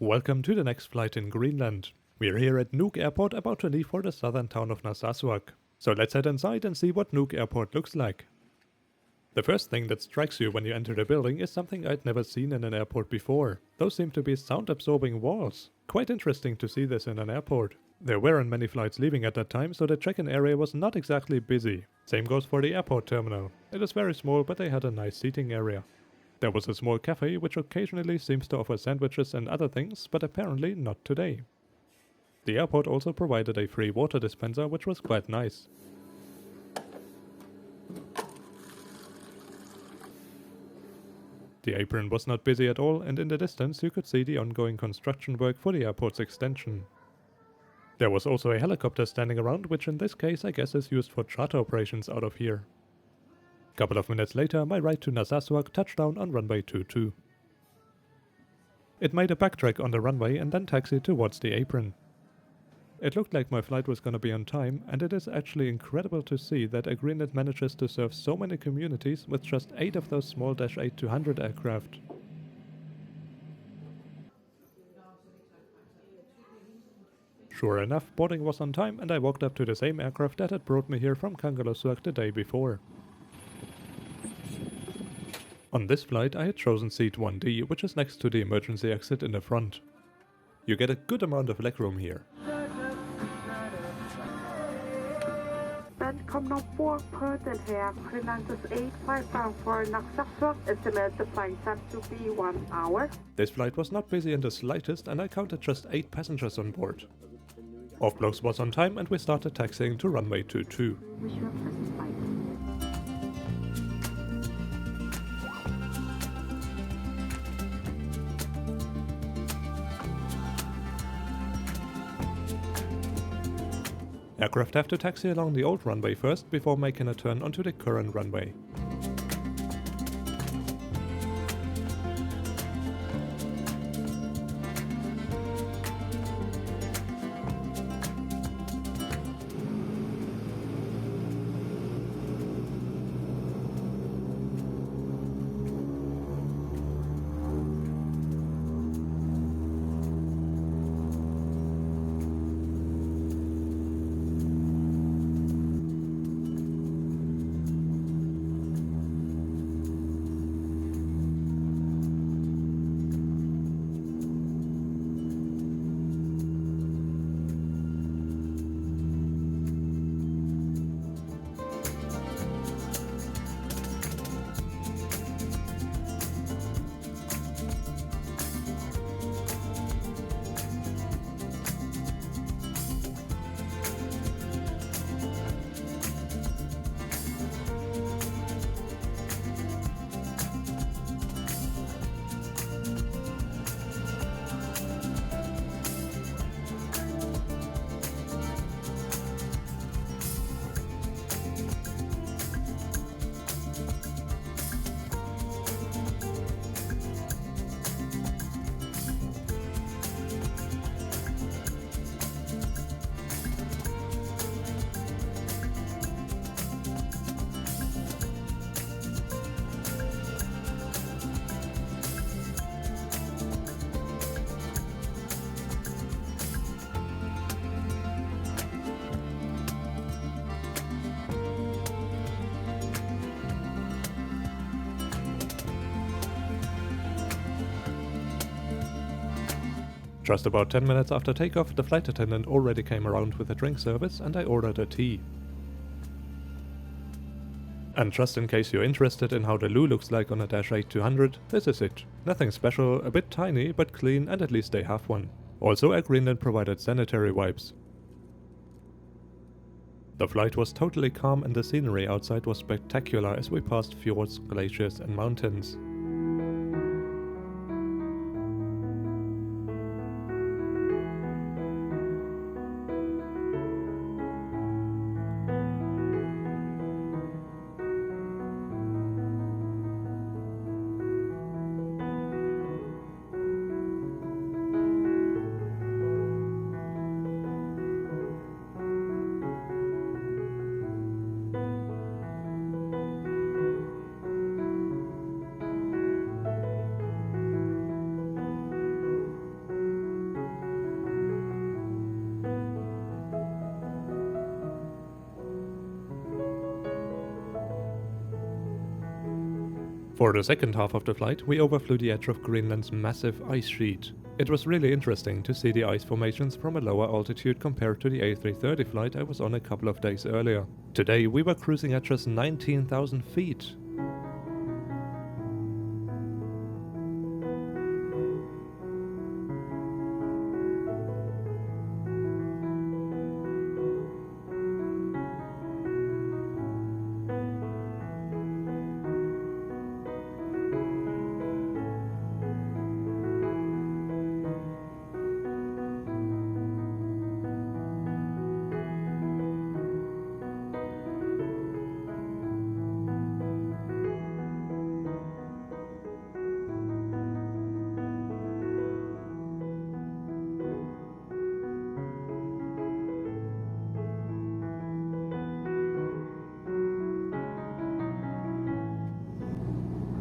Welcome to the next flight in Greenland. We're here at Nuuk Airport about to leave for the southern town of Narsarsuaq. So let's head inside and see what Nuuk Airport looks like. The first thing that strikes you when you enter the building is something I'd never seen in an airport before. Those seem to be sound-absorbing walls. Quite interesting to see this in an airport. There weren't many flights leaving at that time, so the check-in area was not exactly busy. Same goes for the airport terminal. It is very small, but they had a nice seating area. There was a small cafe which occasionally seems to offer sandwiches and other things, but apparently not today. The airport also provided a free water dispenser, which was quite nice. The apron was not busy at all, and in the distance you could see the ongoing construction work for the airport's extension. There was also a helicopter standing around, which in this case I guess is used for charter operations out of here. Couple of minutes later, my ride to Narsarsuaq touched down on runway 22. It made a backtrack on the runway and then taxied towards the apron. It looked like my flight was gonna be on time, and it is actually incredible to see that Air Greenland manages to serve so many communities with just 8 of those small Dash 8-200 aircraft. Sure enough, boarding was on time and I walked up to the same aircraft that had brought me here from Kangerlussuaq the day before. On this flight I had chosen seat 1D, which is next to the emergency exit in the front. You get a good amount of legroom here. Velkommen ombord på den her Greenland's 8 bound for Narsarsuaq. Estimate the flight time to be 1 hour. This flight was not busy in the slightest, and I counted just 8 passengers on board. Off-blocks was on time and we started taxiing to runway 22. Wish you a pleasant flight. Aircraft have to taxi along the old runway first before making a turn onto the current runway. Just about 10 minutes after takeoff, the flight attendant already came around with a drink service and I ordered a tea. And just in case you're interested in how the loo looks like on a Dash 8-200, this is it. Nothing special, a bit tiny, but clean, and at least they have one. Also, Air Greenland provided sanitary wipes. The flight was totally calm and the scenery outside was spectacular as we passed fjords, glaciers and mountains. For the second half of the flight, we overflew the edge of Greenland's massive ice sheet. It was really interesting to see the ice formations from a lower altitude compared to the A330 flight I was on a couple of days earlier. Today we were cruising at just 19,000 feet.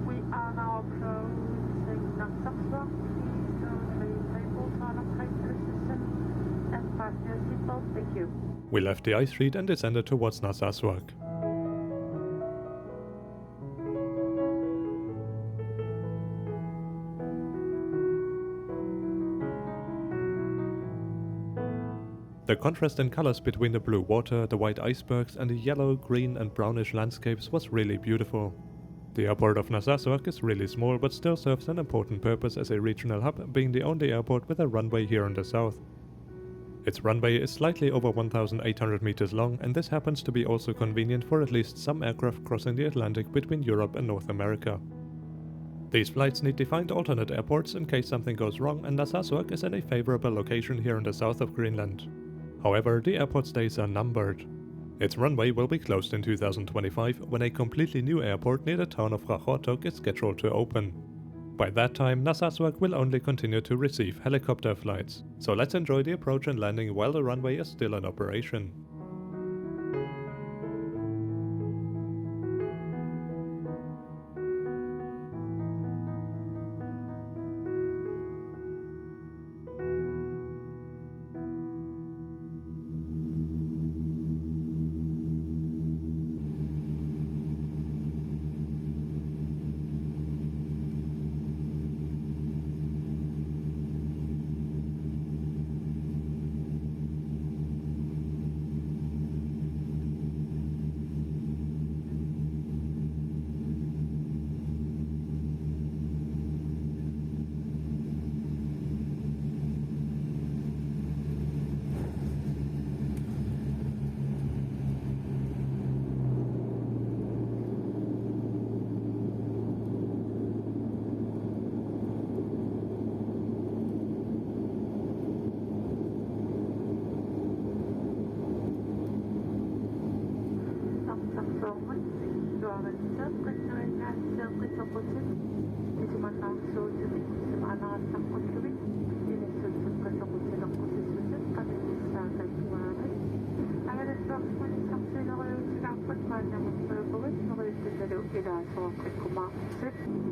We are now approaching Narsarsuaq. Please don't leave labels on a plate position and fasten your seatbelt. Thank you. We left the ice sheet and descended towards Narsarsuaq. The contrast in colors between the blue water, the white icebergs and the yellow, green and brownish landscapes was really beautiful. The airport of Narsarsuaq is really small but still serves an important purpose as a regional hub, being the only airport with a runway here in the south. Its runway is slightly over 1,800 meters long, and this happens to be also convenient for at least some aircraft crossing the Atlantic between Europe and North America. These flights need defined alternate airports in case something goes wrong, and Narsarsuaq is in a favorable location here in the south of Greenland. However, the airport's days are numbered. Its runway will be closed in 2025 when a completely new airport near the town of Qaqortoq is scheduled to open. By that time, Narsarsuaq will only continue to receive helicopter flights, so let's enjoy the approach and landing while the runway is still in operation.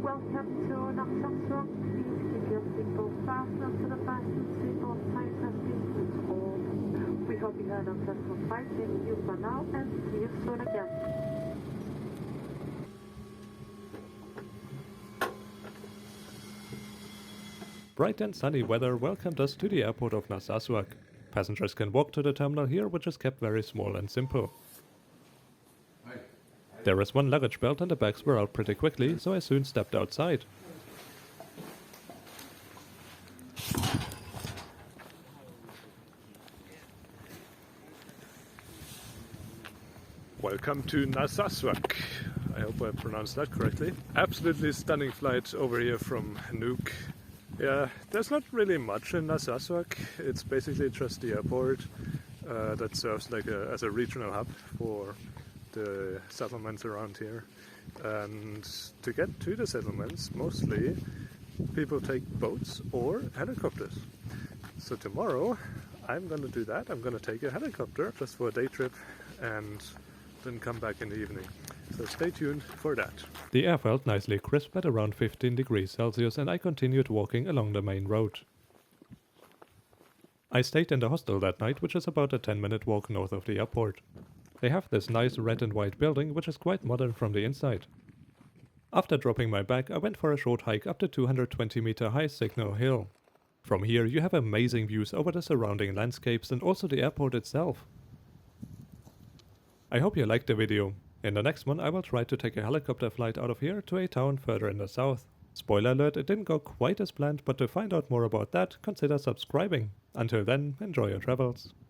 Welcome to Narsarsuaq. Please keep your seatbelt fastened to the fasten seatbelt sign has been installed. We hope you had a pleasant flight. Thank you for now and see you soon again. Bright and sunny weather welcomed us to the airport of Narsarsuaq. Passengers can walk to the terminal here, which is kept very small and simple. There is one luggage belt and the bags were out pretty quickly, so I soon stepped outside. Welcome to Narsarsuaq. I hope I pronounced that correctly. Absolutely stunning flight over here from Nuuk. Yeah, there's not really much in Narsarsuaq. It's basically just the airport that serves like as a regional hub for the settlements around here. And to get to the settlements, mostly people take boats or helicopters. So tomorrow I'm gonna do that. I'm gonna take a helicopter just for a day trip and then come back in the evening. So stay tuned for that. The air felt nicely crisp at around 15 degrees Celsius and I continued walking along the main road. I stayed in the hostel that night, which is about a 10-minute walk north of the airport. They have this nice red and white building, which is quite modern from the inside. After dropping my bag, I went for a short hike up the 220-meter high Signal Hill. From here you have amazing views over the surrounding landscapes and also the airport itself. I hope you liked the video. In the next one I will try to take a helicopter flight out of here to a town further in the south. Spoiler alert, it didn't go quite as planned, but to find out more about that, consider subscribing. Until then, enjoy your travels.